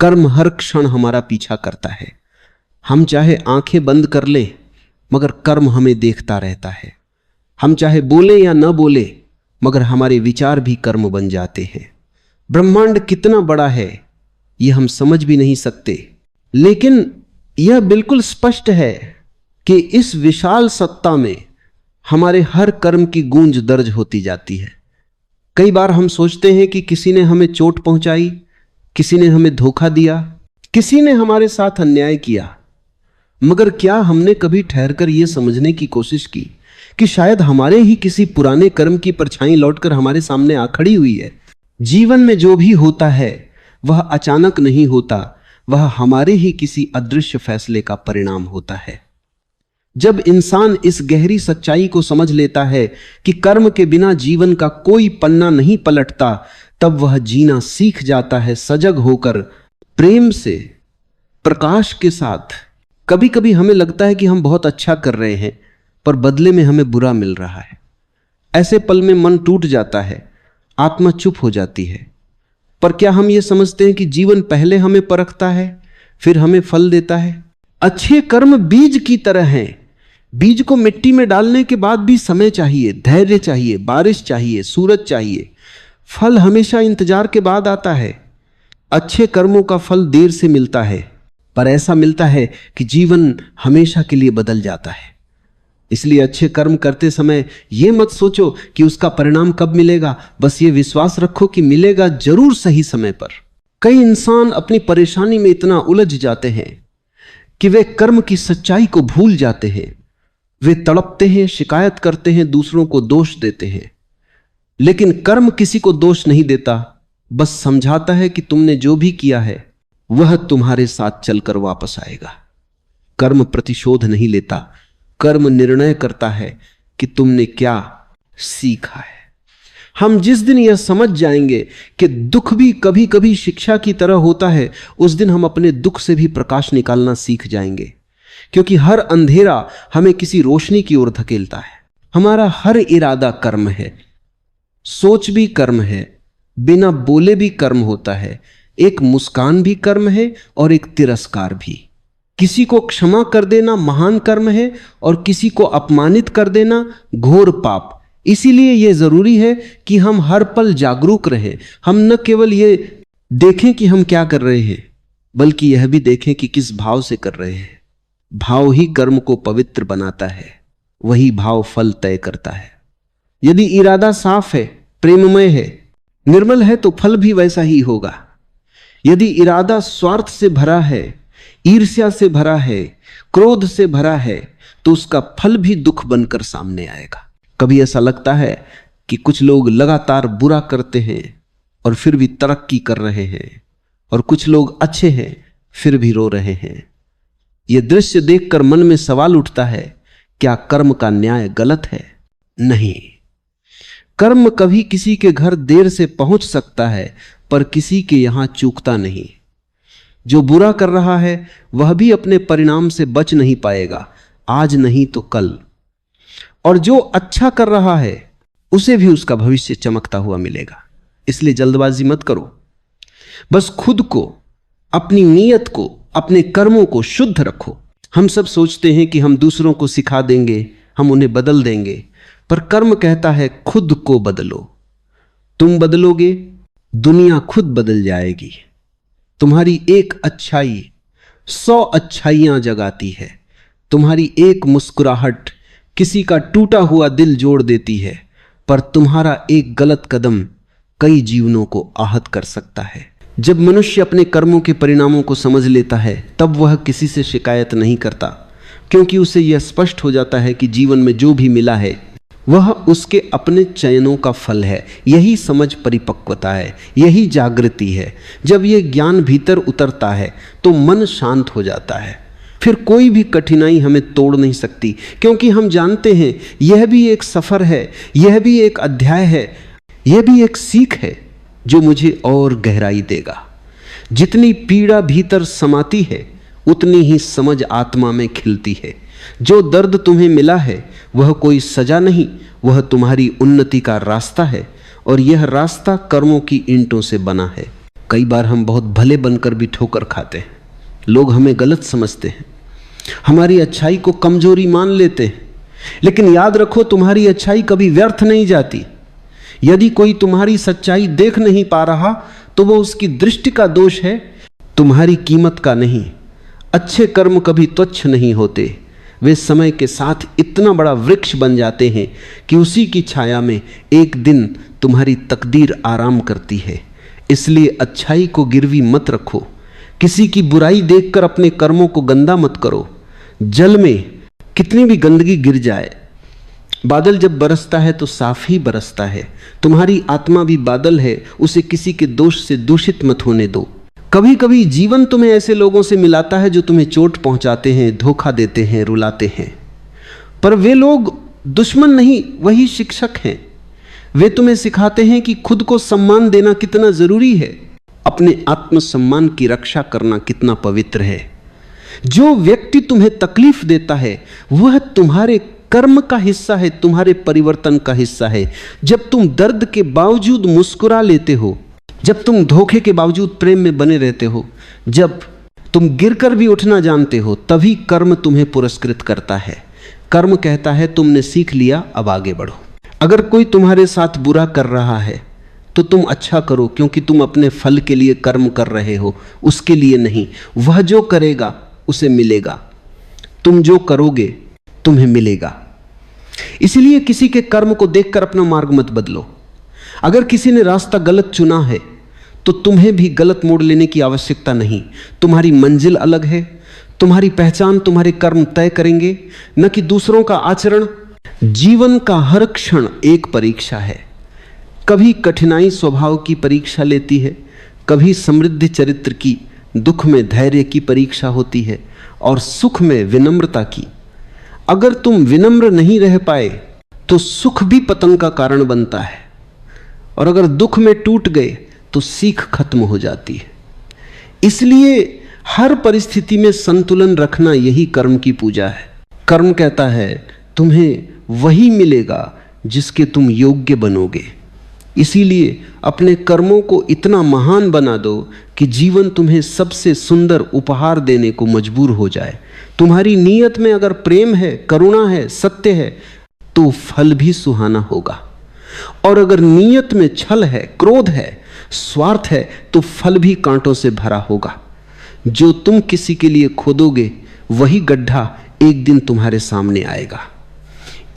कर्म हर क्षण हमारा पीछा करता है। हम चाहे आंखें बंद कर ले मगर कर्म हमें देखता रहता है। हम चाहे बोले या न बोले मगर हमारे विचार भी कर्म बन जाते हैं। ब्रह्मांड कितना बड़ा है यह हम समझ भी नहीं सकते, लेकिन यह बिल्कुल स्पष्ट है कि इस विशाल सत्ता में हमारे हर कर्म की गूंज दर्ज होती जाती है। कई बार हम सोचते हैं कि किसी ने हमें चोट पहुंचाई, किसी ने हमें धोखा दिया, किसी ने हमारे साथ अन्याय किया, मगर क्या हमने कभी ठहरकर यह समझने की कोशिश की कि शायद हमारे ही किसी पुराने कर्म की परछाई लौटकर हमारे सामने आ खड़ी हुई है। जीवन में जो भी होता है वह अचानक नहीं होता, वह हमारे ही किसी अदृश्य फैसले का परिणाम होता है। जब इंसान इस गहरी सच्चाई को समझ लेता है कि कर्म के बिना जीवन का कोई पन्ना नहीं पलटता, तब वह जीना सीख जाता है, सजग होकर, प्रेम से, प्रकाश के साथ। कभी कभी हमें लगता है कि हम बहुत अच्छा कर रहे हैं पर बदले में हमें बुरा मिल रहा है। ऐसे पल में मन टूट जाता है, आत्मा चुप हो जाती है। पर क्या हम ये समझते हैं कि जीवन पहले हमें परखता है फिर हमें फल देता है? अच्छे कर्म बीज की तरह हैं। बीज को मिट्टी में डालने के बाद भी समय चाहिए, धैर्य चाहिए, बारिश चाहिए, सूरज चाहिए। फल हमेशा इंतजार के बाद आता है। अच्छे कर्मों का फल देर से मिलता है, पर ऐसा मिलता है कि जीवन हमेशा के लिए बदल जाता है। इसलिए अच्छे कर्म करते समय यह मत सोचो कि उसका परिणाम कब मिलेगा, बस ये विश्वास रखो कि मिलेगा जरूर सही समय पर। कई इंसान अपनी परेशानी में इतना उलझ जाते हैं कि वे कर्म की सच्चाई को भूल जाते हैं। वे तड़पते हैं, शिकायत करते हैं, दूसरों को दोष देते हैं, लेकिन कर्म किसी को दोष नहीं देता, बस समझाता है कि तुमने जो भी किया है वह तुम्हारे साथ चलकर वापस आएगा। कर्म प्रतिशोध नहीं लेता, कर्म निर्णय करता है कि तुमने क्या सीखा है। हम जिस दिन यह समझ जाएंगे कि दुख भी कभी कभी शिक्षा की तरह होता है, उस दिन हम अपने दुख से भी प्रकाश निकालना सीख जाएंगे, क्योंकि हर अंधेरा हमें किसी रोशनी की ओर धकेलता है। हमारा हर इरादा कर्म है, सोच भी कर्म है, बिना बोले भी कर्म होता है। एक मुस्कान भी कर्म है और एक तिरस्कार भी। किसी को क्षमा कर देना महान कर्म है और किसी को अपमानित कर देना घोर पाप। इसीलिए यह जरूरी है कि हम हर पल जागरूक रहें। हम न केवल ये देखें कि हम क्या कर रहे हैं, बल्कि यह भी देखें कि किस भाव से कर रहे हैं। भाव ही कर्म को पवित्र बनाता है, वही भाव फल तय करता है। यदि इरादा साफ है, प्रेममय है, निर्मल है, तो फल भी वैसा ही होगा। यदि इरादा स्वार्थ से भरा है, ईर्ष्या से भरा है, क्रोध से भरा है, तो उसका फल भी दुख बनकर सामने आएगा। कभी ऐसा लगता है कि कुछ लोग लगातार बुरा करते हैं और फिर भी तरक्की कर रहे हैं, और कुछ लोग अच्छे हैं फिर भी रो रहे हैं। यह दृश्य देखकर मन में सवाल उठता है, क्या कर्म का न्याय गलत है? नहीं। कर्म कभी किसी के घर देर से पहुंच सकता है, पर किसी के यहां चूकता नहीं। जो बुरा कर रहा है वह भी अपने परिणाम से बच नहीं पाएगा, आज नहीं तो कल। और जो अच्छा कर रहा है उसे भी उसका भविष्य चमकता हुआ मिलेगा। इसलिए जल्दबाजी मत करो, बस खुद को, अपनी नीयत को, अपने कर्मों को शुद्ध रखो। हम सब सोचते हैं कि हम दूसरों को सिखा देंगे, हम उन्हें बदल देंगे, पर कर्म कहता है खुद को बदलो। तुम बदलोगे, दुनिया खुद बदल जाएगी। तुम्हारी एक अच्छाई 100 अच्छाइयां जगाती है। तुम्हारी एक मुस्कुराहट किसी का टूटा हुआ दिल जोड़ देती है, पर तुम्हारा एक गलत कदम कई जीवनों को आहत कर सकता है। जब मनुष्य अपने कर्मों के परिणामों को समझ लेता है, तब वह किसी से शिकायत नहीं करता, क्योंकि उसे यह स्पष्ट हो जाता है कि जीवन में जो भी मिला है वह उसके अपने चयनों का फल है। यही समझ परिपक्वता है, यही जागृति है। जब यह ज्ञान भीतर उतरता है तो मन शांत हो जाता है। फिर कोई भी कठिनाई हमें तोड़ नहीं सकती, क्योंकि हम जानते हैं यह भी एक सफर है, यह भी एक अध्याय है, यह भी एक सीख है जो मुझे और गहराई देगा। जितनी पीड़ा भीतर समाती है उतनी ही समझ आत्मा में खिलती है। जो दर्द तुम्हें मिला है वह कोई सजा नहीं, वह तुम्हारी उन्नति का रास्ता है, और यह रास्ता कर्मों की ईंटों से बना है। कई बार हम बहुत भले बनकर भी ठोकर खाते हैं। लोग हमें गलत समझते हैं, हमारी अच्छाई को कमजोरी मान लेते हैं। लेकिन याद रखो, तुम्हारी अच्छाई कभी व्यर्थ नहीं जाती। यदि कोई तुम्हारी सच्चाई देख नहीं पा रहा तो वो उसकी दृष्टि का दोष है, तुम्हारी कीमत का नहीं। अच्छे कर्म कभी तुच्छ नहीं होते, वे समय के साथ इतना बड़ा वृक्ष बन जाते हैं कि उसी की छाया में एक दिन तुम्हारी तकदीर आराम करती है। इसलिए अच्छाई को गिरवी मत रखो, किसी की बुराई देखकर अपने कर्मों को गंदा मत करो। जल में कितनी भी गंदगी गिर जाए, बादल जब बरसता है तो साफ ही बरसता है। तुम्हारी आत्मा भी बादल है, उसे किसी के दोष से दूषित मत होने दो। कभी कभी जीवन तुम्हें ऐसे लोगों से मिलाता है जो तुम्हें चोट पहुंचाते हैं, धोखा देते हैं, रुलाते हैं, पर वे लोग दुश्मन नहीं, वही शिक्षक हैं। वे तुम्हें सिखाते हैं कि खुद को सम्मान देना कितना जरूरी है, अपने आत्मसम्मान की रक्षा करना कितना पवित्र है। जो व्यक्ति तुम्हें तकलीफ देता है वह तुम्हारे कर्म का हिस्सा है, तुम्हारे परिवर्तन का हिस्सा है। जब तुम दर्द के बावजूद मुस्कुरा लेते हो, जब तुम धोखे के बावजूद प्रेम में बने रहते हो, जब तुम गिरकर भी उठना जानते हो, तभी कर्म तुम्हें पुरस्कृत करता है। कर्म कहता है तुमने सीख लिया, अब आगे बढ़ो। अगर कोई तुम्हारे साथ बुरा कर रहा है तो तुम अच्छा करो, क्योंकि तुम अपने फल के लिए कर्म कर रहे हो, उसके लिए नहीं। वह जो करेगा उसे मिलेगा, तुम जो करोगे तुम्हें मिलेगा। इसलिए किसी के कर्म को देखकर अपना मार्ग मत बदलो। अगर किसी ने रास्ता गलत चुना है तो तुम्हें भी गलत मोड़ लेने की आवश्यकता नहीं। तुम्हारी मंजिल अलग है, तुम्हारी पहचान तुम्हारे कर्म तय करेंगे, न कि दूसरों का आचरण। जीवन का हर क्षण एक परीक्षा है। कभी कठिनाई स्वभाव की परीक्षा लेती है, कभी समृद्धि चरित्र की, दुख में धैर्य की परीक्षा होती है, और सुख में विनम्रता की। अगर तुम विनम्र नहीं रह पाए तो सुख भी पतन का कारण बनता है, और अगर दुख में टूट गए तो सीख खत्म हो जाती है। इसलिए हर परिस्थिति में संतुलन रखना यही कर्म की पूजा है। कर्म कहता है तुम्हें वही मिलेगा जिसके तुम योग्य बनोगे। इसीलिए अपने कर्मों को इतना महान बना दो कि जीवन तुम्हें सबसे सुंदर उपहार देने को मजबूर हो जाए। तुम्हारी नीयत में अगर प्रेम है, करुणा है, सत्य है, तो फल भी सुहाना होगा। और अगर नीयत में छल है, क्रोध है, स्वार्थ है, तो फल भी कांटों से भरा होगा। जो तुम किसी के लिए खोदोगे वही गड्ढा एक दिन तुम्हारे सामने आएगा।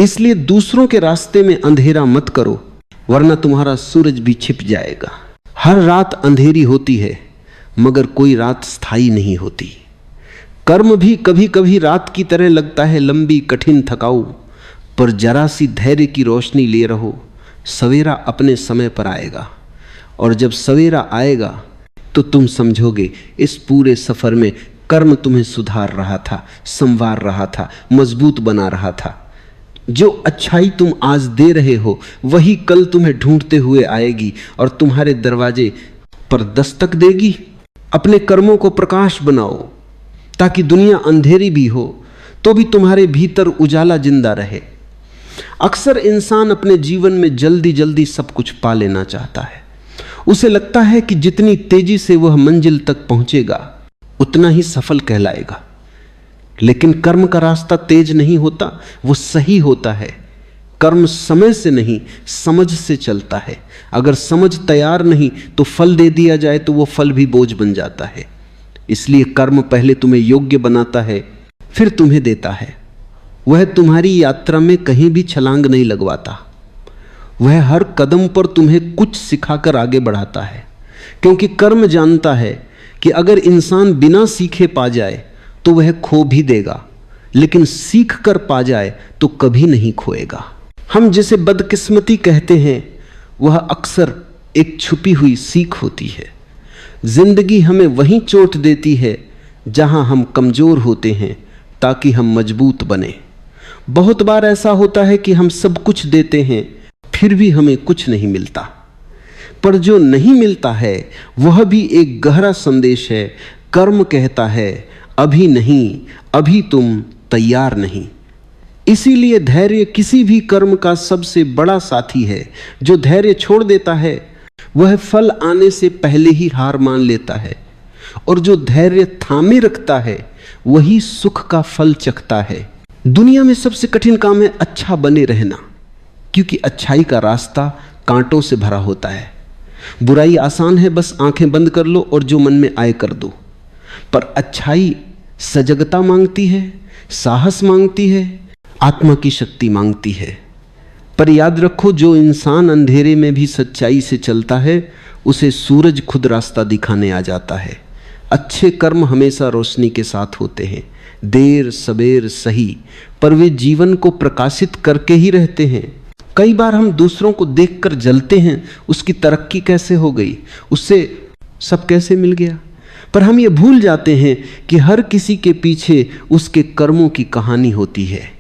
इसलिए दूसरों के रास्ते में अंधेरा मत करो, वरना तुम्हारा सूरज भी छिप जाएगा। हर रात अंधेरी होती है, मगर कोई रात स्थायी नहीं होती। कर्म भी कभी कभी रात की तरह लगता है, लंबी, कठिन, थकाऊ, पर जरा सी धैर्य की रोशनी लिए रहो, सवेरा अपने समय पर आएगा। और जब सवेरा आएगा तो तुम समझोगे इस पूरे सफर में कर्म तुम्हें सुधार रहा था, संवार रहा था, मजबूत बना रहा था। जो अच्छाई तुम आज दे रहे हो वही कल तुम्हें ढूंढते हुए आएगी और तुम्हारे दरवाजे पर दस्तक देगी। अपने कर्मों को प्रकाश बनाओ, ताकि दुनिया अंधेरी भी हो तो भी तुम्हारे भीतर उजाला जिंदा रहे। अक्सर इंसान अपने जीवन में जल्दी जल्दी सब कुछ पा लेना चाहता है। उसे लगता है कि जितनी तेजी से वह मंजिल तक पहुंचेगा उतना ही सफल कहलाएगा। लेकिन कर्म का रास्ता तेज नहीं होता, वो सही होता है। कर्म समय से नहीं, समझ से चलता है। अगर समझ तैयार नहीं तो फल दे दिया जाए तो वो फल भी बोझ बन जाता है। इसलिए कर्म पहले तुम्हें योग्य बनाता है, फिर तुम्हें देता है। वह तुम्हारी यात्रा में कहीं भी छलांग नहीं लगवाता। वह हर कदम पर तुम्हें कुछ सिखाकर आगे बढ़ाता है, क्योंकि कर्म जानता है कि अगर इंसान बिना सीखे पा जाए तो वह खो भी देगा, लेकिन सीख कर पा जाए तो कभी नहीं खोएगा। हम जिसे बदकिस्मती कहते हैं वह अक्सर एक छुपी हुई सीख होती है। जिंदगी हमें वहीं चोट देती है जहां हम कमजोर होते हैं, ताकि हम मजबूत बने। बहुत बार ऐसा होता है कि हम सब कुछ देते हैं फिर भी हमें कुछ नहीं मिलता, पर जो नहीं मिलता है वह भी एक गहरा संदेश है। कर्म कहता है अभी नहीं, अभी तुम तैयार नहीं। इसीलिए धैर्य किसी भी कर्म का सबसे बड़ा साथी है। जो धैर्य छोड़ देता है वह फल आने से पहले ही हार मान लेता है, और जो धैर्य थामे रखता है वही सुख का फल चखता है। दुनिया में सबसे कठिन काम है अच्छा बने रहना, क्योंकि अच्छाई का रास्ता कांटों से भरा होता है। बुराई आसान है, बस आंखें बंद कर लो और जो मन में आए कर दो। पर अच्छाई सजगता मांगती है, साहस मांगती है, आत्मा की शक्ति मांगती है। पर याद रखो, जो इंसान अंधेरे में भी सच्चाई से चलता है उसे सूरज खुद रास्ता दिखाने आ जाता है। अच्छे कर्म हमेशा रोशनी के साथ होते हैं, देर सबेर सही, पर वे जीवन को प्रकाशित करके ही रहते हैं। कई बार हम दूसरों को देखकर जलते हैं, उसकी तरक्की कैसे हो गई, उससे सब कैसे मिल गया, पर हम ये भूल जाते हैं कि हर किसी के पीछे उसके कर्मों की कहानी होती है।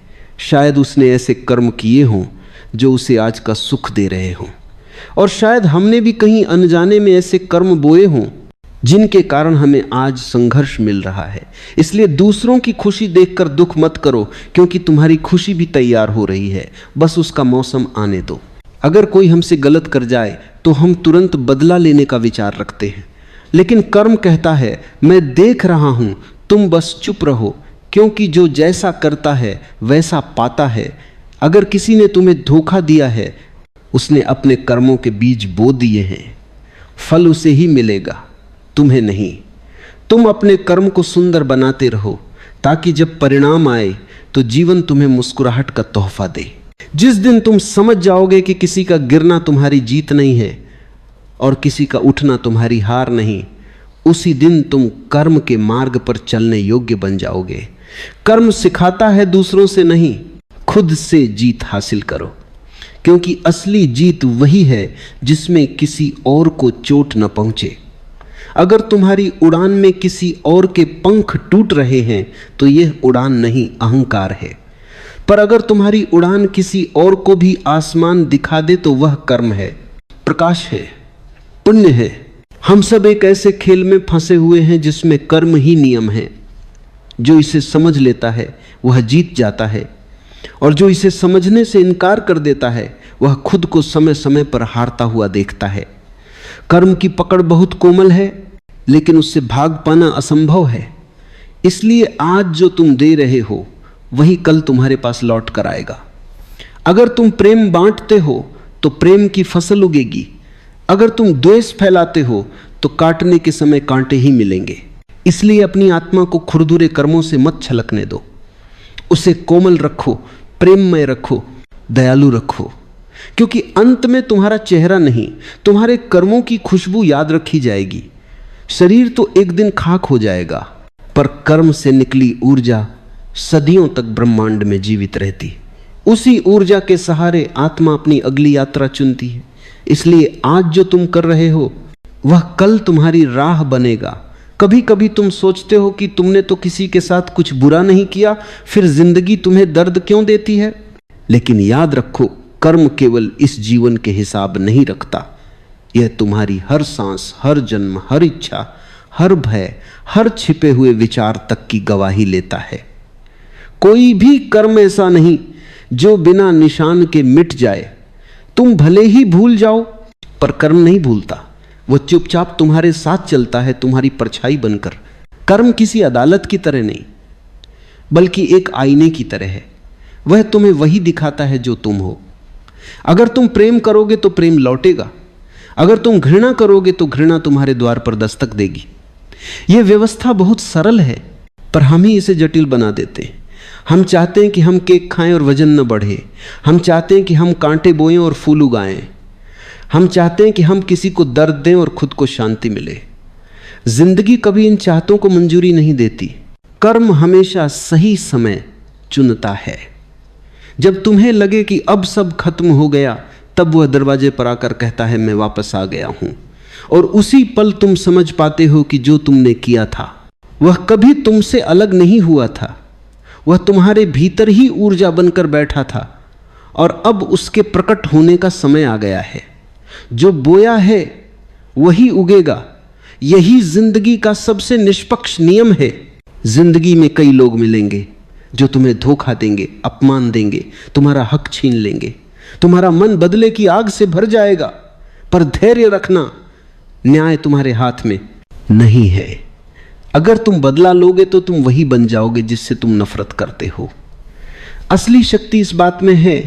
शायद उसने ऐसे कर्म किए हों जो उसे आज का सुख दे रहे हों, और शायद हमने भी कहीं अनजाने में ऐसे कर्म बोए हों जिनके कारण हमें आज संघर्ष मिल रहा है। इसलिए दूसरों की खुशी देखकर दुख मत करो, क्योंकि तुम्हारी खुशी भी तैयार हो रही है, बस उसका मौसम आने दो। अगर कोई हमसे गलत कर जाए तो हम तुरंत बदला लेने का विचार रखते हैं, लेकिन कर्म कहता है मैं देख रहा हूं, तुम बस चुप रहो, क्योंकि जो जैसा करता है वैसा पाता है। अगर किसी ने तुम्हें धोखा दिया है, उसने अपने कर्मों के बीज बो दिए हैं, फल उसे ही मिलेगा, तुम्हें नहीं। तुम अपने कर्म को सुंदर बनाते रहो, ताकि जब परिणाम आए तो जीवन तुम्हें मुस्कुराहट का तोहफा दे। जिस दिन तुम समझ जाओगे कि किसी का गिरना तुम्हारी जीत नहीं है और किसी का उठना तुम्हारी हार नहीं, उसी दिन तुम कर्म के मार्ग पर चलने योग्य बन जाओगे। कर्म सिखाता है दूसरों से नहीं, खुद से जीत हासिल करो, क्योंकि असली जीत वही है जिसमें किसी और को चोट न पहुंचे। अगर तुम्हारी उड़ान में किसी और के पंख टूट रहे हैं तो यह उड़ान नहीं, अहंकार है। पर अगर तुम्हारी उड़ान किसी और को भी आसमान दिखा दे तो वह कर्म है, प्रकाश है, पुण्य है। हम सब एक ऐसे खेल में फंसे हुए हैं जिसमें कर्म ही नियम है। जो इसे समझ लेता है वह जीत जाता है, और जो इसे समझने से इनकार कर देता है वह खुद को समय समय पर हारता हुआ देखता है। कर्म की पकड़ बहुत कोमल है, लेकिन उससे भाग पाना असंभव है। इसलिए आज जो तुम दे रहे हो वही कल तुम्हारे पास लौट कर आएगा। अगर तुम प्रेम बांटते हो तो प्रेम की फसल उगेगी। अगर तुम द्वेष फैलाते हो तो काटने के समय कांटे ही मिलेंगे। इसलिए अपनी आत्मा को खुरदुरे कर्मों से मत छलकने दो, उसे कोमल रखो, प्रेममय रखो, दयालु रखो, क्योंकि अंत में तुम्हारा चेहरा नहीं, तुम्हारे कर्मों की खुशबू याद रखी जाएगी। शरीर तो एक दिन खाक हो जाएगा, पर कर्म से निकली ऊर्जा सदियों तक ब्रह्मांड में जीवित रहती। उसी ऊर्जा के सहारे आत्मा अपनी अगली यात्रा चुनती है। इसलिए आज जो तुम कर रहे हो वह कल तुम्हारी राह बनेगा। कभी कभी तुम सोचते हो कि तुमने तो किसी के साथ कुछ बुरा नहीं किया, फिर जिंदगी तुम्हें दर्द क्यों देती है? लेकिन याद रखो, कर्म केवल इस जीवन के हिसाब नहीं रखता। यह तुम्हारी हर सांस, हर जन्म, हर इच्छा, हर भय, हर छिपे हुए विचार तक की गवाही लेता है। कोई भी कर्म ऐसा नहीं जो बिना निशान के मिट जाए। तुम भले ही भूल जाओ, पर कर्म नहीं भूलता। वो चुपचाप तुम्हारे साथ चलता है, तुम्हारी परछाई बनकर। कर्म किसी अदालत की तरह नहीं, बल्कि एक आईने की तरह है। वह तुम्हें वही दिखाता है जो तुम हो। अगर तुम प्रेम करोगे तो प्रेम लौटेगा, अगर तुम घृणा करोगे तो घृणा तुम्हारे द्वार पर दस्तक देगी। यह व्यवस्था बहुत सरल है, पर हम ही इसे जटिल बना देते हैं। हम चाहते हैं कि हम केक खाएं और वजन न बढ़े। हम चाहते हैं कि हम कांटे बोएं और फूल उगाएं। हम चाहते हैं कि हम किसी को दर्द दें और खुद को शांति मिले। जिंदगी कभी इन चाहतों को मंजूरी नहीं देती। कर्म हमेशा सही समय चुनता है। जब तुम्हें लगे कि अब सब खत्म हो गया, तब वह दरवाजे पर आकर कहता है मैं वापस आ गया हूं। और उसी पल तुम समझ पाते हो कि जो तुमने किया था वह कभी तुमसे अलग नहीं हुआ था। वह तुम्हारे भीतर ही ऊर्जा बनकर बैठा था, और अब उसके प्रकट होने का समय आ गया है। जो बोया है वही उगेगा। यही जिंदगी का सबसे निष्पक्ष नियम है। जिंदगी में कई लोग मिलेंगे जो तुम्हें धोखा देंगे, अपमान देंगे, तुम्हारा हक छीन लेंगे। तुम्हारा मन बदले की आग से भर जाएगा, पर धैर्य रखना, न्याय तुम्हारे हाथ में नहीं है। अगर तुम बदला लोगे तो तुम वही बन जाओगे जिससे तुम नफरत करते हो। असली शक्ति इस बात में है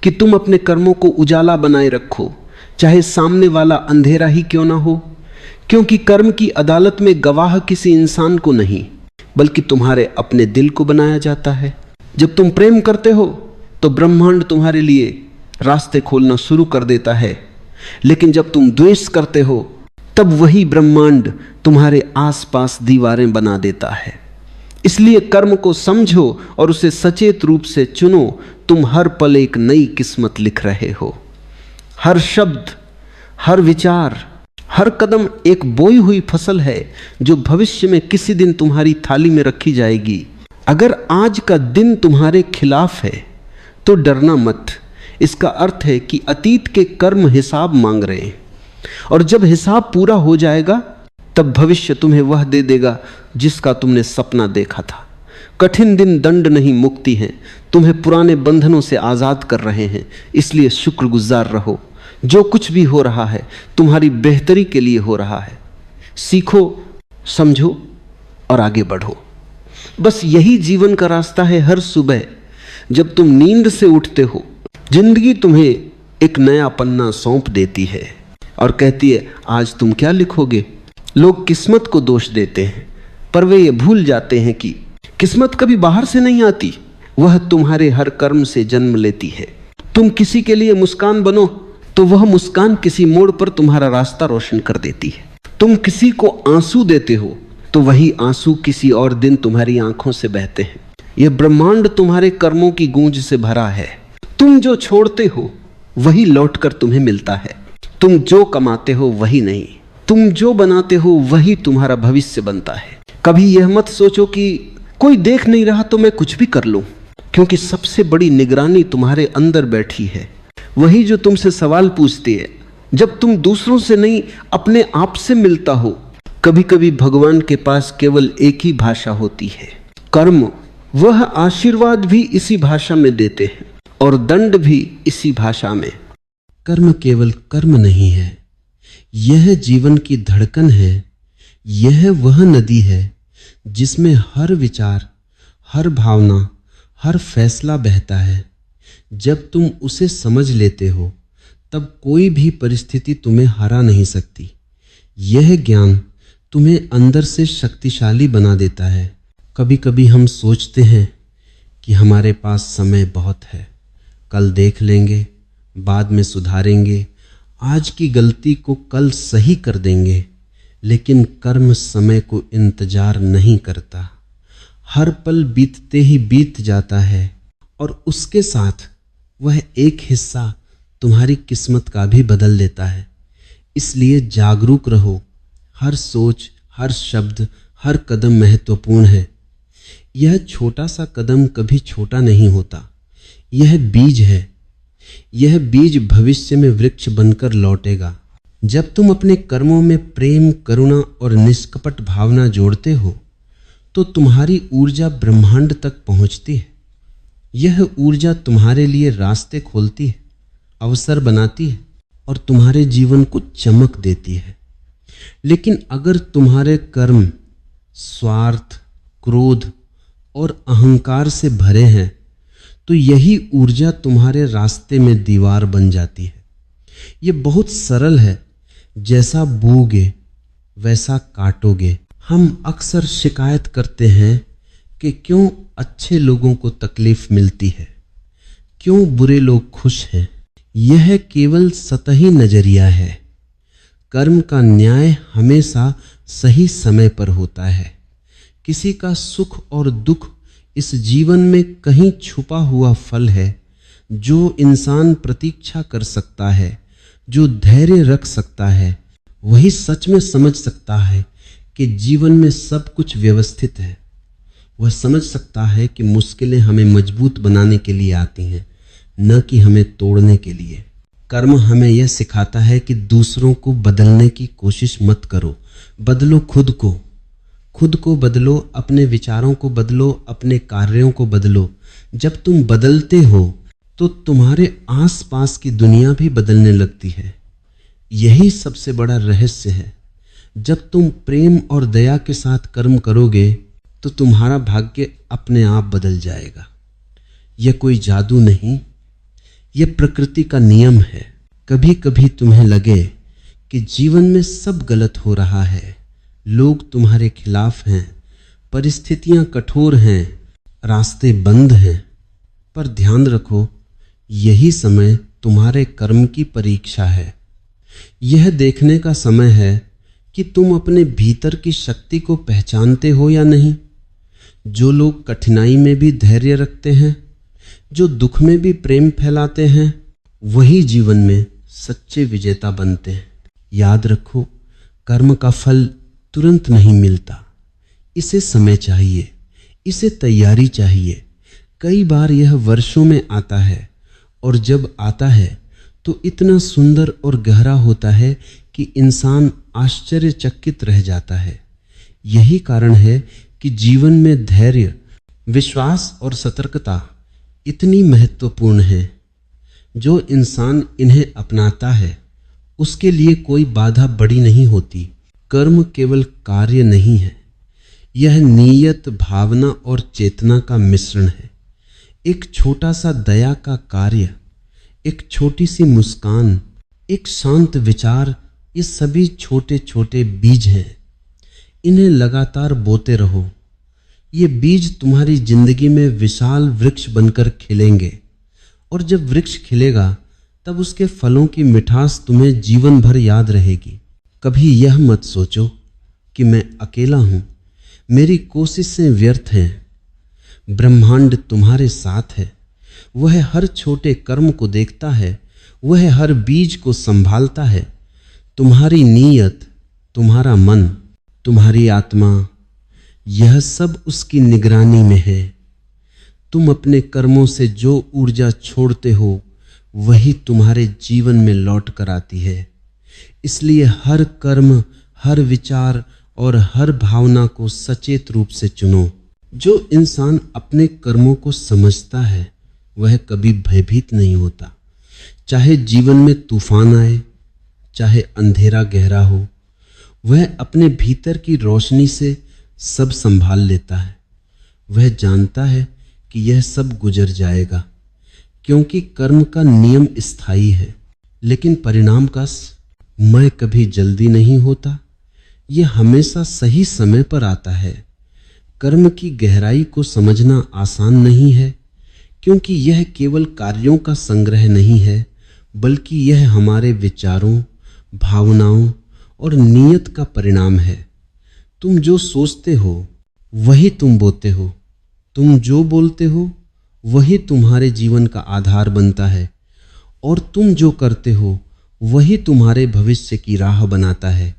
कि तुम अपने कर्मों को उजाला बनाए रखो, चाहे सामने वाला अंधेरा ही क्यों ना हो, क्योंकि कर्म की अदालत में गवाह किसी इंसान को नहीं बल्कि तुम्हारे अपने दिल को बनाया जाता है। जब तुम प्रेम करते हो तो ब्रह्मांड तुम्हारे लिए रास्ते खोलना शुरू कर देता है, लेकिन जब तुम द्वेष करते हो तब वही ब्रह्मांड तुम्हारे आसपास दीवारें बना देता है। इसलिए कर्म को समझो और उसे सचेत रूप से चुनो। तुम हर पल एक नई किस्मत लिख रहे हो। हर शब्द, हर विचार, हर कदम एक बोई हुई फसल है जो भविष्य में किसी दिन तुम्हारी थाली में रखी जाएगी। अगर आज का दिन तुम्हारे खिलाफ है तो डरना मत। इसका अर्थ है कि अतीत के कर्म हिसाब मांग रहे हैं, और जब हिसाब पूरा हो जाएगा तब भविष्य तुम्हें वह दे देगा जिसका तुमने सपना देखा था। कठिन दिन दंड नहीं मुक्ति है, तुम्हें पुराने बंधनों से आज़ाद कर रहे हैं। इसलिए शुक्रगुजार रहो। जो कुछ भी हो रहा है तुम्हारी बेहतरी के लिए हो रहा है। सीखो, समझो और आगे बढ़ो। बस यही जीवन का रास्ता है। हर सुबह जब तुम नींद से उठते हो, जिंदगी तुम्हें एक नया पन्ना सौंप देती है और कहती है आज तुम क्या लिखोगे। लोग किस्मत को दोष देते हैं, पर वे ये भूल जाते हैं कि किस्मत कभी बाहर से नहीं आती, वह तुम्हारे हर कर्म से जन्म लेती है। तुम किसी के लिए मुस्कान बनो तो वह मुस्कान किसी मोड़ पर तुम्हारा रास्ता रोशन कर देती है। तुम किसी को आंसू देते हो तो वही आंसू किसी और दिन तुम्हारी आंखों से बहते हैं। यह ब्रह्मांड तुम्हारे कर्मों की गूंज से भरा है। तुम जो छोड़ते हो वही लौटकर तुम्हें मिलता है। तुम जो कमाते हो वही नहीं, तुम जो बनाते हो वही तुम्हारा भविष्य बनता है। कभी यह मत सोचो कि कोई देख नहीं रहा तो मैं कुछ भी कर लूं, क्योंकि सबसे बड़ी निगरानी तुम्हारे अंदर बैठी है, वही जो तुमसे सवाल पूछती है। जब तुम दूसरों से नहीं अपने आप से मिलता हो, कभी कभी भगवान के पास केवल एक ही भाषा होती है, कर्म। वह आशीर्वाद भी इसी भाषा में देते हैं और दंड भी इसी भाषा में। कर्म केवल कर्म नहीं है, यह जीवन की धड़कन है। यह वह नदी है जिसमें हर विचार, हर भावना, हर फैसला बहता है। जब तुम उसे समझ लेते हो तब कोई भी परिस्थिति तुम्हें हरा नहीं सकती। यह ज्ञान तुम्हें अंदर से शक्तिशाली बना देता है। कभी कभी हम सोचते हैं कि हमारे पास समय बहुत है, कल देख लेंगे, बाद में सुधारेंगे, आज की गलती को कल सही कर देंगे। लेकिन कर्म समय को इंतजार नहीं करता। हर पल बीतते ही बीत जाता है और उसके साथ वह एक हिस्सा तुम्हारी किस्मत का भी बदल देता है। इसलिए जागरूक रहो। हर सोच, हर शब्द, हर कदम महत्वपूर्ण है। यह छोटा सा कदम कभी छोटा नहीं होता। यह बीज है। यह बीज भविष्य में वृक्ष बनकर लौटेगा। जब तुम अपने कर्मों में प्रेम, करुणा और निष्कपट भावना जोड़ते हो तो तुम्हारी ऊर्जा ब्रह्मांड तक पहुंचती है। यह ऊर्जा तुम्हारे लिए रास्ते खोलती है, अवसर बनाती है और तुम्हारे जीवन को चमक देती है। लेकिन अगर तुम्हारे कर्म स्वार्थ, क्रोध और अहंकार से भरे हैं तो यही ऊर्जा तुम्हारे रास्ते में दीवार बन जाती है। यह बहुत सरल है, जैसा बोगे वैसा काटोगे। हम अक्सर शिकायत करते हैं कि क्यों अच्छे लोगों को तकलीफ मिलती है, क्यों बुरे लोग खुश हैं। यह केवल सतही नजरिया है। कर्म का न्याय हमेशा सही समय पर होता है। किसी का सुख और दुख इस जीवन में कहीं छुपा हुआ फल है। जो इंसान प्रतीक्षा कर सकता है, जो धैर्य रख सकता है, वही सच में समझ सकता है कि जीवन में सब कुछ व्यवस्थित है। वह समझ सकता है कि मुश्किलें हमें मजबूत बनाने के लिए आती हैं, न कि हमें तोड़ने के लिए। कर्म हमें यह सिखाता है कि दूसरों को बदलने की कोशिश मत करो, बदलो खुद को। खुद को बदलो, अपने विचारों को बदलो, अपने कार्यों को बदलो। जब तुम बदलते हो तो तुम्हारे आसपास की दुनिया भी बदलने लगती है। यही सबसे बड़ा रहस्य है। जब तुम प्रेम और दया के साथ कर्म करोगे तो तुम्हारा भाग्य अपने आप बदल जाएगा। यह कोई जादू नहीं, यह प्रकृति का नियम है। कभी कभी तुम्हें लगे कि जीवन में सब गलत हो रहा है, लोग तुम्हारे खिलाफ हैं, परिस्थितियां कठोर हैं, रास्ते बंद हैं, पर ध्यान रखो, यही समय तुम्हारे कर्म की परीक्षा है। यह देखने का समय है कि तुम अपने भीतर की शक्ति को पहचानते हो या नहीं। जो लोग कठिनाई में भी धैर्य रखते हैं, जो दुख में भी प्रेम फैलाते हैं, वही जीवन में सच्चे विजेता बनते हैं। याद रखो, कर्म का फल तुरंत नहीं मिलता, इसे समय चाहिए, इसे तैयारी चाहिए। कई बार यह वर्षों में आता है, और जब आता है तो इतना सुंदर और गहरा होता है कि इंसान आश्चर्यचकित रह जाता है। यही कारण है कि जीवन में धैर्य, विश्वास और सतर्कता इतनी महत्वपूर्ण है। जो इंसान इन्हें अपनाता है उसके लिए कोई बाधा बड़ी नहीं होती। कर्म केवल कार्य नहीं है, यह नीयत, भावना और चेतना का मिश्रण है। एक छोटा सा दया का कार्य, एक छोटी सी मुस्कान, एक शांत विचार, ये सभी छोटे छोटे बीज हैं। इन्हें लगातार बोते रहो। ये बीज तुम्हारी जिंदगी में विशाल वृक्ष बनकर खिलेंगे, और जब वृक्ष खिलेगा तब उसके फलों की मिठास तुम्हें जीवन भर याद रहेगी। कभी यह मत सोचो कि मैं अकेला हूं, मेरी कोशिशें व्यर्थ हैं। ब्रह्मांड तुम्हारे साथ है। वह हर छोटे कर्म को देखता है, वह हर बीज को संभालता है। तुम्हारी नीयत, तुम्हारा मन, तुम्हारी आत्मा, यह सब उसकी निगरानी में है। तुम अपने कर्मों से जो ऊर्जा छोड़ते हो वही तुम्हारे जीवन में लौट कर आती है। इसलिए हर कर्म, हर विचार और हर भावना को सचेत रूप से चुनो। जो इंसान अपने कर्मों को समझता है वह कभी भयभीत नहीं होता। चाहे जीवन में तूफान आए, चाहे अंधेरा गहरा हो, वह अपने भीतर की रोशनी से सब संभाल लेता है। वह जानता है कि यह सब गुजर जाएगा, क्योंकि कर्म का नियम स्थायी है। लेकिन परिणाम का मैं कभी जल्दी नहीं होता, यह हमेशा सही समय पर आता है। कर्म की गहराई को समझना आसान नहीं है, क्योंकि यह केवल कार्यों का संग्रह नहीं है, बल्कि यह हमारे विचारों, भावनाओं और नीयत का परिणाम है। तुम जो सोचते हो वही तुम बोते हो, तुम जो बोलते हो वही तुम्हारे जीवन का आधार बनता है, और तुम जो करते हो वही तुम्हारे भविष्य की राह बनाता है।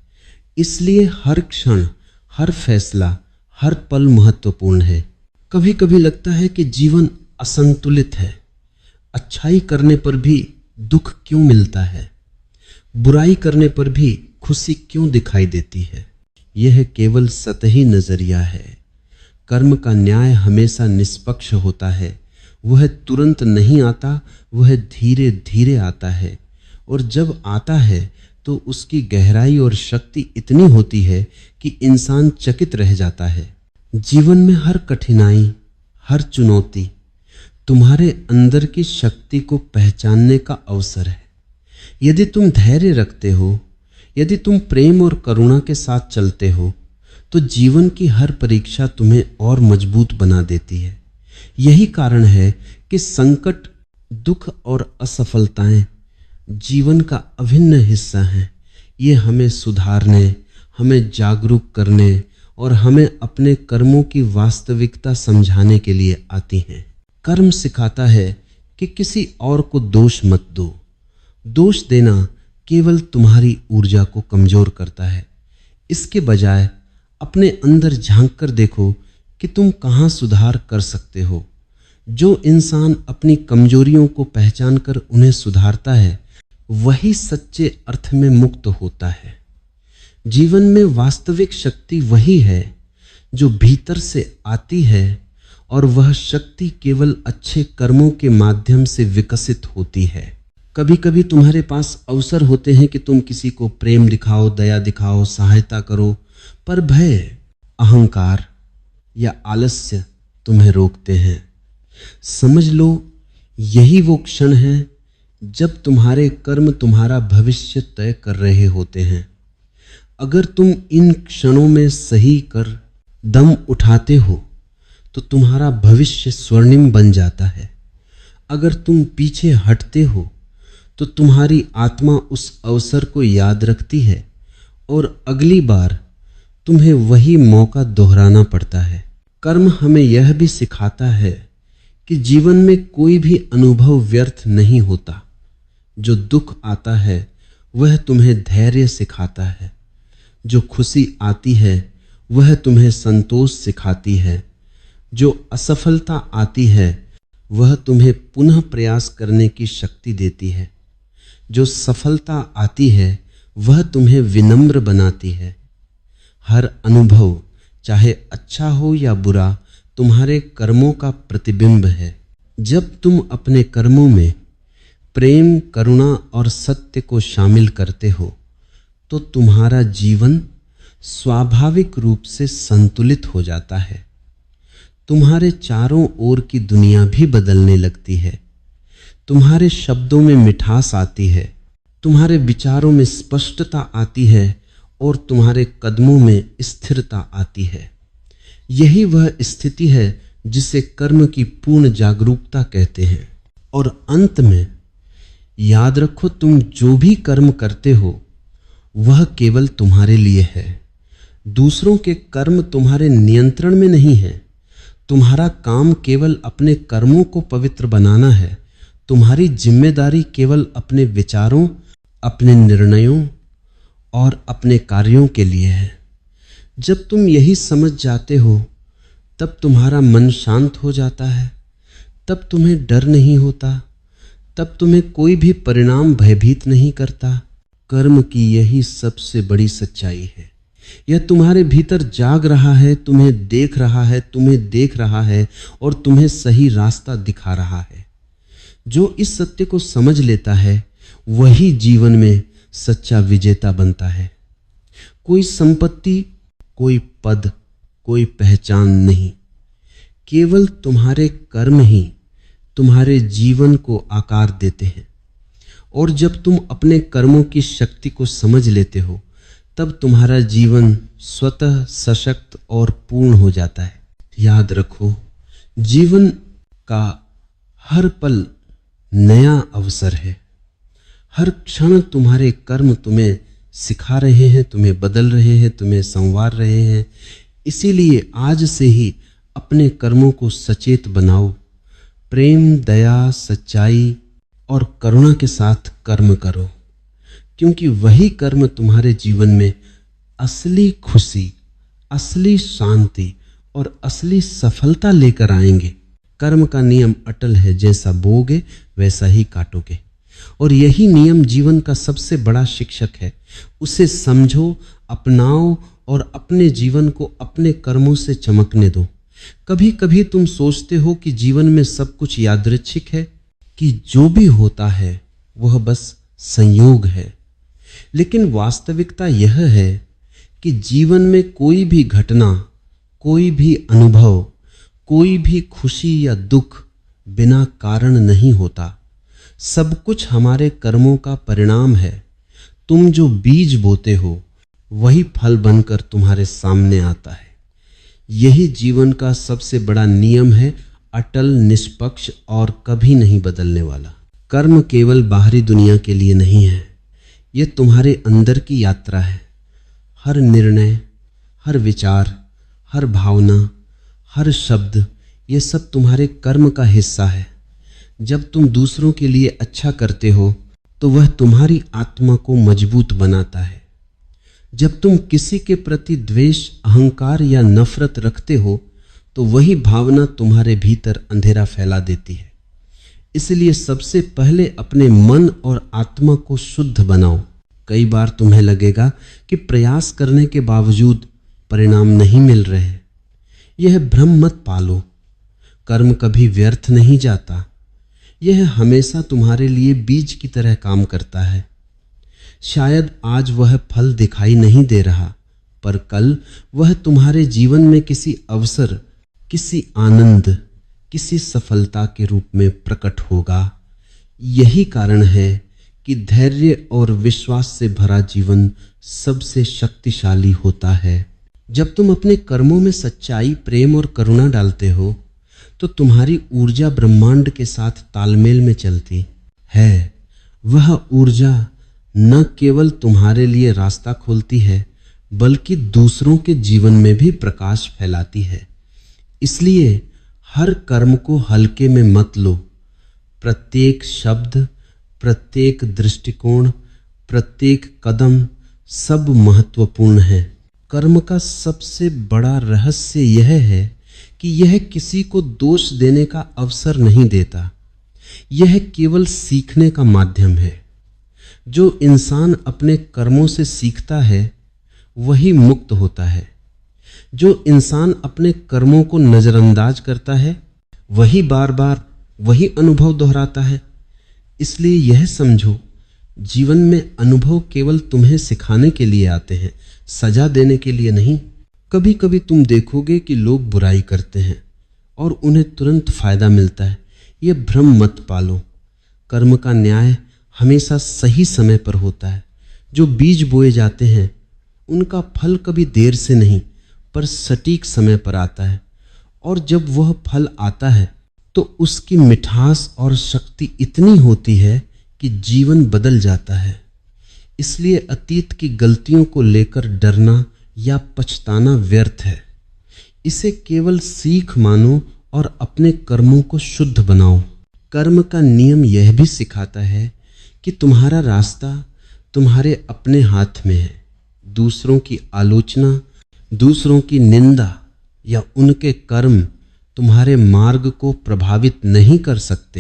इसलिए हर क्षण, हर फैसला, हर पल महत्वपूर्ण है। कभी कभी लगता है कि जीवन असंतुलित है। अच्छाई करने पर भी दुख क्यों मिलता है? बुराई करने पर भी खुशी क्यों दिखाई देती है? यह केवल सतही नजरिया है। कर्म का न्याय हमेशा निष्पक्ष होता है। वह तुरंत नहीं आता, वह धीरे धीरे आता है, और जब आता है तो उसकी गहराई और शक्ति इतनी होती है कि इंसान चकित रह जाता है। जीवन में हर कठिनाई, हर चुनौती तुम्हारे अंदर की शक्ति को पहचानने का अवसर है। यदि तुम धैर्य रखते हो, यदि तुम प्रेम और करुणा के साथ चलते हो, तो जीवन की हर परीक्षा तुम्हें और मजबूत बना देती है। यही कारण है कि संकट, दुख और असफलताएं जीवन का अभिन्न हिस्सा हैं। ये हमें सुधारने, हमें जागरूक करने और हमें अपने कर्मों की वास्तविकता समझाने के लिए आती हैं। कर्म सिखाता है कि किसी और को दोष मत दो। दोष देना केवल तुम्हारी ऊर्जा को कमजोर करता है। इसके बजाय अपने अंदर झांक कर देखो कि तुम कहाँ सुधार कर सकते हो। जो इंसान अपनी कमजोरियों को पहचान कर उन्हें सुधारता है, वही सच्चे अर्थ में मुक्त होता है। जीवन में वास्तविक शक्ति वही है जो भीतर से आती है, और वह शक्ति केवल अच्छे कर्मों के माध्यम से विकसित होती है। कभी कभी तुम्हारे पास अवसर होते हैं कि तुम किसी को प्रेम दिखाओ, दया दिखाओ, सहायता करो, पर भय, अहंकार या आलस्य तुम्हें रोकते हैं। समझ लो, यही वो क्षण है जब तुम्हारे कर्म तुम्हारा भविष्य तय कर रहे होते हैं। अगर तुम इन क्षणों में सही कर दम उठाते हो तो तुम्हारा भविष्य स्वर्णिम बन जाता है। अगर तुम पीछे हटते हो तो तुम्हारी आत्मा उस अवसर को याद रखती है और अगली बार तुम्हें वही मौका दोहराना पड़ता है। कर्म हमें यह भी सिखाता है कि जीवन में कोई भी अनुभव व्यर्थ नहीं होता। जो दुख आता है वह तुम्हें धैर्य सिखाता है, जो खुशी आती है वह तुम्हें संतोष सिखाती है, जो असफलता आती है वह तुम्हें पुनः प्रयास करने की शक्ति देती है, जो सफलता आती है वह तुम्हें विनम्र बनाती है। हर अनुभव, चाहे अच्छा हो या बुरा, तुम्हारे कर्मों का प्रतिबिंब है। जब तुम अपने कर्मों में प्रेम, करुणा और सत्य को शामिल करते हो तो तुम्हारा जीवन स्वाभाविक रूप से संतुलित हो जाता है। तुम्हारे चारों ओर की दुनिया भी बदलने लगती है। तुम्हारे शब्दों में मिठास आती है, तुम्हारे विचारों में स्पष्टता आती है और तुम्हारे कदमों में स्थिरता आती है। यही वह स्थिति है जिसे कर्म की पूर्ण जागरूकता कहते हैं। और अंत में याद रखो, तुम जो भी कर्म करते हो वह केवल तुम्हारे लिए है। दूसरों के कर्म तुम्हारे नियंत्रण में नहीं है। तुम्हारा काम केवल अपने कर्मों को पवित्र बनाना है। तुम्हारी जिम्मेदारी केवल अपने विचारों, अपने निर्णयों और अपने कार्यों के लिए है। जब तुम यही समझ जाते हो तब तुम्हारा मन शांत हो जाता है, तब तुम्हें डर नहीं होता, तब तुम्हें कोई भी परिणाम भयभीत नहीं करता। कर्म की यही सबसे बड़ी सच्चाई है। यह तुम्हारे भीतर जाग रहा है, तुम्हें देख रहा है और तुम्हें सही रास्ता दिखा रहा है। जो इस सत्य को समझ लेता है वही जीवन में सच्चा विजेता बनता है। कोई संपत्ति, कोई पद, कोई पहचान नहीं, केवल तुम्हारे कर्म ही तुम्हारे जीवन को आकार देते हैं। और जब तुम अपने कर्मों की शक्ति को समझ लेते हो तब तुम्हारा जीवन स्वतः सशक्त और पूर्ण हो जाता है। याद रखो, जीवन का हर पल नया अवसर है। हर क्षण तुम्हारे कर्म तुम्हें सिखा रहे हैं, तुम्हें बदल रहे हैं, तुम्हें संवार रहे हैं। इसीलिए आज से ही अपने कर्मों को सचेत बनाओ। प्रेम, दया, सच्चाई और करुणा के साथ कर्म करो, क्योंकि वही कर्म तुम्हारे जीवन में असली खुशी, असली शांति और असली सफलता लेकर आएंगे। कर्म का नियम अटल है, जैसा बोओगे वैसा ही काटोगे। और यही नियम जीवन का सबसे बड़ा शिक्षक है। उसे समझो, अपनाओ और अपने जीवन को अपने कर्मों से चमकने दो। कभी कभी तुम सोचते हो कि जीवन में सब कुछ यादृच्छिक है, कि जो भी होता है वह बस संयोग है। लेकिन वास्तविकता यह है कि जीवन में कोई भी घटना, कोई भी अनुभव, कोई भी खुशी या दुख बिना कारण नहीं होता। सब कुछ हमारे कर्मों का परिणाम है। तुम जो बीज बोते हो वही फल बनकर तुम्हारे सामने आता है। यही जीवन का सबसे बड़ा नियम है, अटल, निष्पक्ष और कभी नहीं बदलने वाला। कर्म केवल बाहरी दुनिया के लिए नहीं है, यह तुम्हारे अंदर की यात्रा है। हर निर्णय, हर विचार, हर भावना, हर शब्द, ये सब तुम्हारे कर्म का हिस्सा है। जब तुम दूसरों के लिए अच्छा करते हो तो वह तुम्हारी आत्मा को मजबूत बनाता है। जब तुम किसी के प्रति द्वेष, अहंकार या नफरत रखते हो तो वही भावना तुम्हारे भीतर अंधेरा फैला देती है। इसलिए सबसे पहले अपने मन और आत्मा को शुद्ध बनाओ। कई बार तुम्हें लगेगा कि प्रयास करने के बावजूद परिणाम नहीं मिल रहे। यह भ्रम मत पालो। कर्म कभी व्यर्थ नहीं जाता। यह हमेशा तुम्हारे लिए बीज की तरह काम करता है। शायद आज वह फल दिखाई नहीं दे रहा, पर कल वह तुम्हारे जीवन में किसी अवसर, किसी आनंद, किसी सफलता के रूप में प्रकट होगा। यही कारण है कि धैर्य और विश्वास से भरा जीवन सबसे शक्तिशाली होता है। जब तुम अपने कर्मों में सच्चाई, प्रेम और करुणा डालते हो तो तुम्हारी ऊर्जा ब्रह्मांड के साथ तालमेल में चलती है। वह ऊर्जा न केवल तुम्हारे लिए रास्ता खोलती है, बल्कि दूसरों के जीवन में भी प्रकाश फैलाती है। इसलिए हर कर्म को हल्के में मत लो। प्रत्येक शब्द, प्रत्येक दृष्टिकोण, प्रत्येक कदम सब महत्वपूर्ण है। कर्म का सबसे बड़ा रहस्य यह है कि यह किसी को दोष देने का अवसर नहीं देता। यह केवल सीखने का माध्यम है। जो इंसान अपने कर्मों से सीखता है वही मुक्त होता है। जो इंसान अपने कर्मों को नजरअंदाज करता है वही बार बार वही अनुभव दोहराता है। इसलिए यह समझो, जीवन में अनुभव केवल तुम्हें सिखाने के लिए आते हैं, सजा देने के लिए नहीं। कभी कभी तुम देखोगे कि लोग बुराई करते हैं और उन्हें तुरंत फायदा मिलता है। यह भ्रम मत पालो। कर्म का न्याय हमेशा सही समय पर होता है। जो बीज बोए जाते हैं उनका फल कभी देर से नहीं पर सटीक समय पर आता है, और जब वह फल आता है तो उसकी मिठास और शक्ति इतनी होती है कि जीवन बदल जाता है। इसलिए अतीत की गलतियों को लेकर डरना या पछताना व्यर्थ है। इसे केवल सीख मानो और अपने कर्मों को शुद्ध बनाओ। कर्म का नियम यह भी सिखाता है कि तुम्हारा रास्ता तुम्हारे अपने हाथ में है। दूसरों की आलोचना, दूसरों की निंदा या उनके कर्म तुम्हारे मार्ग को प्रभावित नहीं कर सकते।